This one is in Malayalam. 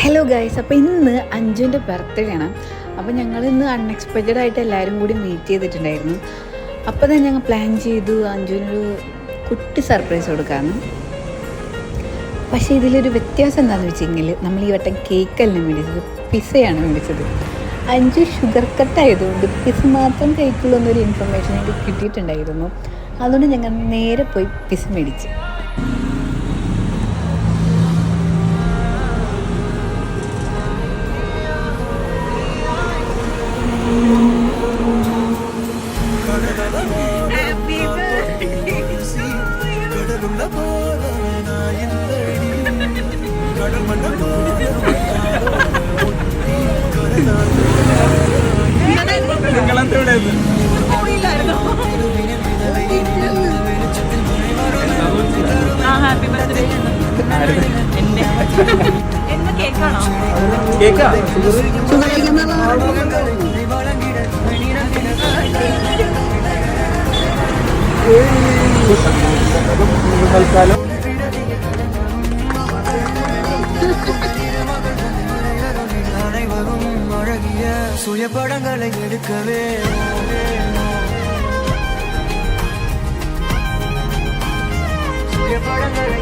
ഹലോ ഗൈസ്, അപ്പോൾ ഇന്ന് അഞ്ജുവിൻ്റെ ബർത്ത്ഡേ ആണ്. അപ്പോൾ ഞങ്ങൾ ഇന്ന് അൺഎക്സ്പെക്റ്റഡ് ആയിട്ട് എല്ലാവരും കൂടി മീറ്റ് ചെയ്തിട്ടുണ്ടായിരുന്നു. അപ്പോൾ തന്നെ ഞങ്ങൾ പ്ലാൻ ചെയ്തു അഞ്ജുവിനൊരു കുട്ടി സർപ്രൈസ് കൊടുക്കാമെന്ന്. പക്ഷേ ഇതിലൊരു വ്യത്യാസം എന്താണെന്ന് വെച്ചെങ്കിൽ നമ്മൾ ഈ വട്ടം കേക്കല്ല മേടിച്ചത്, പിസയാണ് മേടിച്ചത്. അഞ്ജു ഷുഗർ കട്ടായതുകൊണ്ട് പിസ മാത്രം കഴിക്കുള്ളൂ എന്നൊരു ഇൻഫർമേഷൻ എനിക്ക് കിട്ടിയിട്ടുണ്ടായിരുന്നു. അതുകൊണ്ട് ഞങ്ങൾ നേരെ പോയി പിസ മേടിച്ചു. சுயப்படங்களை எடுக்கவே சுயப்படங்களை